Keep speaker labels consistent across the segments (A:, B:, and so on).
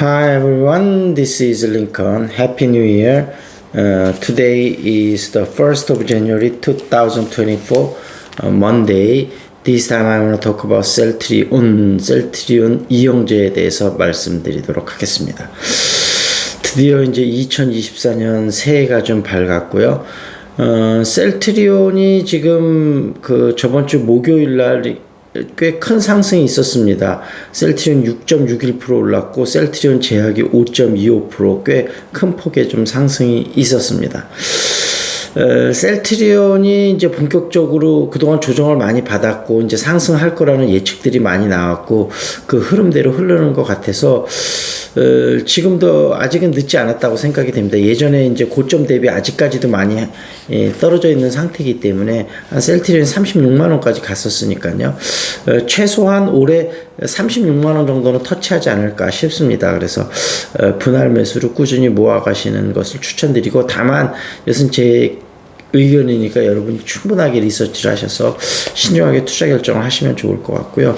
A: Hi everyone, this is Lincoln. Happy New Year. Today is the 1st of January 2024, Monday. This time I want to talk about 셀트리온 이용제에 대해서 말씀드리도록 하겠습니다. 드디어 이제 2024년 새해가 좀 밝았고요. 셀트리온이 지금 그 저번 주 목요일 날 꽤 큰 상승이 있었습니다. 셀트리온 6.61% 올랐고 셀트리온 제약이 5.25% 꽤 큰 폭의 좀 상승이 있었습니다. 셀트리온이 이제 본격적으로 그동안 조정을 많이 받았고 이제 상승할 거라는 예측들이 많이 나왔고 그 흐름대로 흐르는 것 같아서 지금도 아직은 늦지 않았다고 생각이 됩니다. 예전에 이제 고점 대비 아직까지도 많이 떨어져 있는 상태이기 때문에 한 셀트리온 36만 원까지 갔었으니까요. 최소한 올해 36만 원 정도는 터치하지 않을까 싶습니다. 그래서 분할 매수를 꾸준히 모아가시는 것을 추천드리고, 다만 이것은 제 의견이니까 여러분이 충분하게 리서치를 하셔서 신중하게 투자 결정을 하시면 좋을 것 같고요.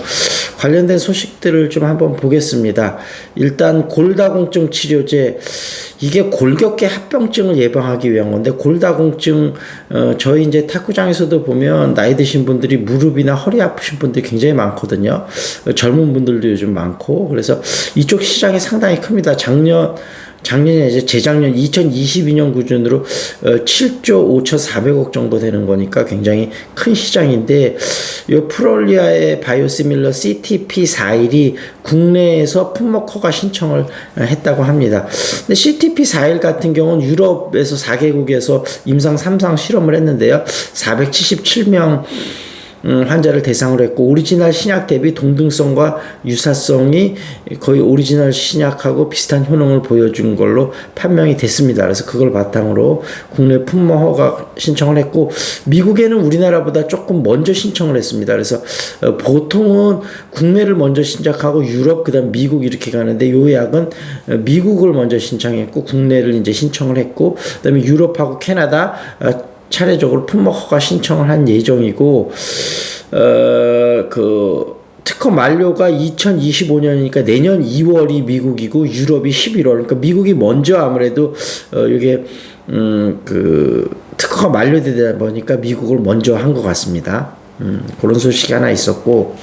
A: 관련된 소식들을 좀 한번 보겠습니다. 일단 골다공증 치료제, 이게 골격계 합병증을 예방하기 위한 건데, 골다공증 저희 이제 탁구장에서도 보면 나이 드신 분들이 무릎이나 허리 아프신 분들이 굉장히 많거든요. 젊은 분들도 요즘 많고, 그래서 이쪽 시장이 상당히 큽니다. 작년에 이제 재작년 2022년 기준으로 7조 5,400억 정도 되는 거니까 굉장히 큰 시장인데, 이 프롤리아의 바이오시밀러 CTP41이 국내에서 품목 허가 신청을 했다고 합니다. 근데 CTP41 같은 경우는 유럽에서 4개국에서 임상 3상 실험을 했는데요. 477명 환자를 대상으로 했고, 오리지널 신약 대비 동등성과 유사성이 거의 오리지널 신약하고 비슷한 효능을 보여준 걸로 판명이 됐습니다. 그래서 그걸 바탕으로 국내 품목 허가 신청을 했고, 미국에는 우리나라보다 조금 먼저 신청을 했습니다. 그래서 보통은 국내를 먼저 신청하고 유럽 그다음 미국 이렇게 가는데, 요 약은 미국을 먼저 신청했고 국내를 이제 신청을 했고, 그다음에 유럽하고 캐나다 차례적으로 품목 허가 신청을 한 예정이고, 그 특허 만료가 2025년이니까 내년 2월이 미국이고 유럽이 11월. 그러니까 미국이 먼저 아무래도 이게 그 특허가 만료되다 보니까 미국을 먼저 한 것 같습니다. 그런 소식이 하나 있었고,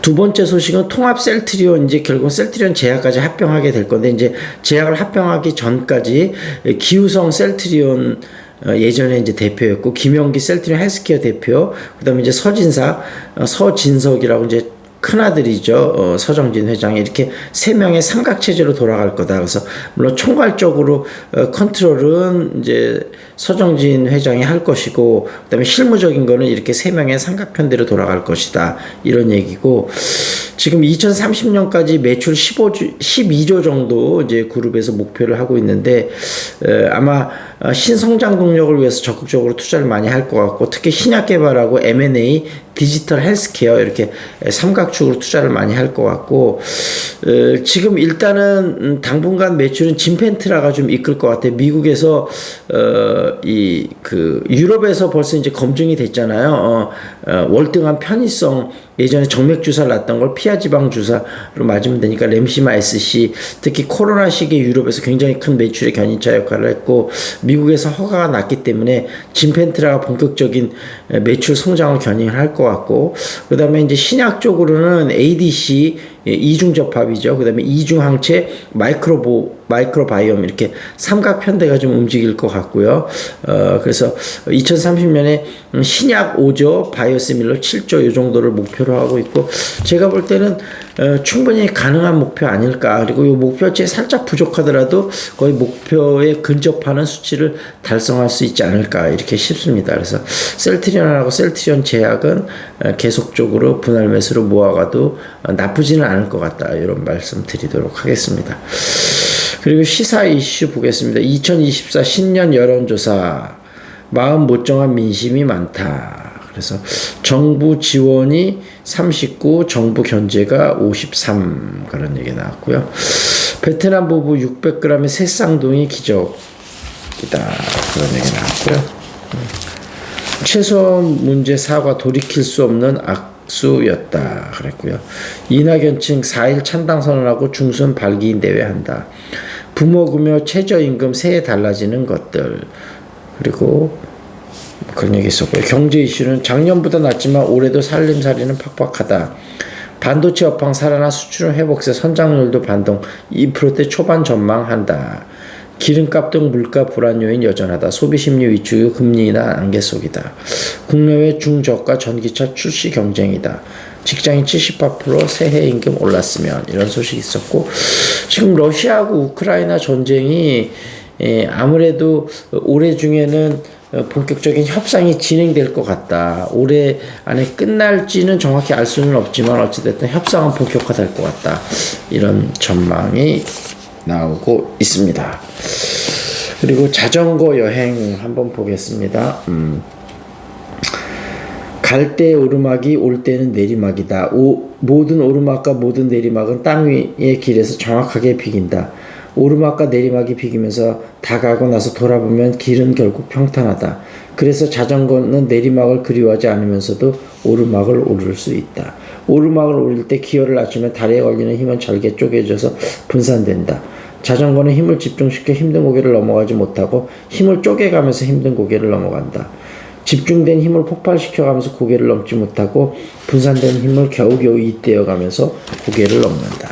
A: 두 번째 소식은 통합 셀트리온, 이제 결국 셀트리온 제약까지 합병하게 될 건데, 이제 제약을 합병하기 전까지 기우성 셀트리온 예전에 이제 대표였고, 김영기 셀트리온 헬스케어 대표, 그다음에 이제 서진석이라고 이제 큰아들이죠. 서정진 회장이, 이렇게 세 명의 삼각체제로 돌아갈 거다. 그래서 물론 총괄적으로 컨트롤은 이제 서정진 회장이 할 것이고, 그다음에 실무적인 거는 이렇게 세 명의 삼각편대로 돌아갈 것이다. 이런 얘기고, 지금 2030년까지 매출 12조 정도 이제 그룹에서 목표를 하고 있는데, 아마 신성장 동력을 위해서 적극적으로 투자를 많이 할 것 같고, 특히 신약 개발하고 M&A, 디지털 헬스케어 이렇게 삼각축으로 투자를 많이 할 것 같고, 지금 일단은 당분간 매출은 진펜트라가 좀 이끌 것 같아요. 미국에서 유럽에서 벌써 이제 검증이 됐잖아요. 월등한 편의성, 예전에 정맥 주사를 놨던 걸 피하 지방 주사로 맞으면 되니까 램시마 SC, 특히 코로나 시기에 유럽에서 굉장히 큰 매출의 견인차 역할을 했고, 미국에서 허가가 났기 때문에 진펜트라가 본격적인 매출 성장을 견인을 할 것 같고, 그 다음에 이제 신약 쪽으로는 ADC 이중 접합이죠. 그 다음에 이중 항체 마이크로바이옴, 이렇게 삼각편대가 좀 움직일 것 같고요. 그래서 2030년에 신약 5조, 바이오시밀러 7조 이 정도를 목표로 하고 있고, 제가 볼 때는 충분히 가능한 목표 아닐까. 그리고 이 목표치에 살짝 부족하더라도 거의 목표에 근접하는 수치를 달성할 수 있지 않을까 이렇게 싶습니다. 그래서 셀트리온하고 셀트리온 제약은 계속적으로 분할 매수로 모아가도 나쁘지는 않을 것 같다, 이런 말씀 드리도록 하겠습니다. 그리고 시사 이슈 보겠습니다. 2024 신년 여론조사, 마음 못 정한 민심이 많다. 그래서 정부 지원이 39, 정부 견제가 53, 그런 얘기 나왔고요. 베트남 부부 600g의 새쌍둥이 기적이다, 그런 얘기 나왔고요. 최소한 문제 사과, 돌이킬 수 없는 수였다 그랬고요. 이낙연 측 4일 찬당 선언하고 중순 발기인 대회 한다. 부모금요 최저임금 세해 달라지는 것들 그리고 그런 얘기 있었고요. 경제 이슈는 작년보다 낫지만 올해도 살림살이는 팍팍하다. 반도체 업황 살아나 수출은 회복세 선장률도 반동 2%대 초반 전망한다. 기름값 등 물가 불안 요인 여전하다. 소비심리 위축 금리 인하 안개 속이다. 국내외 중저가 전기차 출시 경쟁이다. 직장인 78% 새해 임금 올랐으면 이런 소식이 있었고 지금 러시아하고 우크라이나 전쟁이 아무래도 올해 중에는 본격적인 협상이 진행될 것 같다. 올해 안에 끝날지는 정확히 알 수는 없지만 어찌됐든 협상은 본격화될 것 같다. 이런 전망이 나오고 있습니다. 그리고 자전거 여행 한번 보겠습니다. 갈 때 오르막이 올 때는 내리막이다. 모든 오르막과 모든 내리막은 땅 위의 길에서 정확하게 비긴다. 오르막과 내리막이 비기면서 다 가고 나서 돌아보면 길은 결국 평탄하다. 그래서 자전거는 내리막을 그리워하지 않으면서도 오르막을 오를 수 있다. 오르막을 오를 때 기어를 낮추면 다리에 걸리는 힘은 잘게 쪼개져서 분산된다. 자전거는 힘을 집중시켜 힘든 고개를 넘어가지 못하고 힘을 쪼개가면서 힘든 고개를 넘어간다. 집중된 힘을 폭발시켜가면서 고개를 넘지 못하고 분산된 힘을 겨우겨우 잇대어가면서 고개를 넘는다.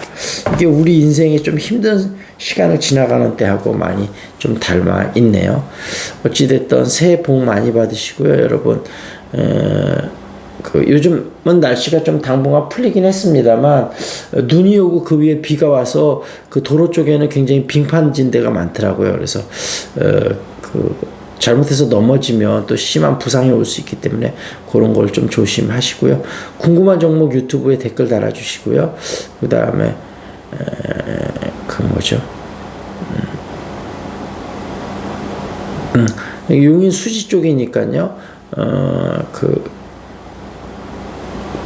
A: 이게 우리 인생에 좀 힘든 시간을 지나가는 때하고 많이 좀 닮아 있네요. 어찌됐든 새해 복 많이 받으시고요, 여러분. 요즘은 날씨가 좀 당분간 풀리긴 했습니다만 눈이 오고 그 위에 비가 와서 그 도로 쪽에는 굉장히 빙판진 데가 많더라고요. 그래서 잘못해서 넘어지면 또 심한 부상이 올 수 있기 때문에 그런 걸 좀 조심하시고요. 궁금한 종목 유튜브에 댓글 달아주시고요. 그 다음에 용인 수지 쪽이니까요.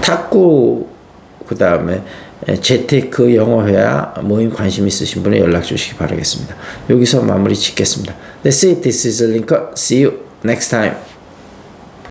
A: 탁구 그 다음에 재테크 영어회화 모임 관심 있으신 분은 연락 주시기 바라겠습니다. 여기서 마무리 짓겠습니다. That's it. This is Lincoln. See you next time.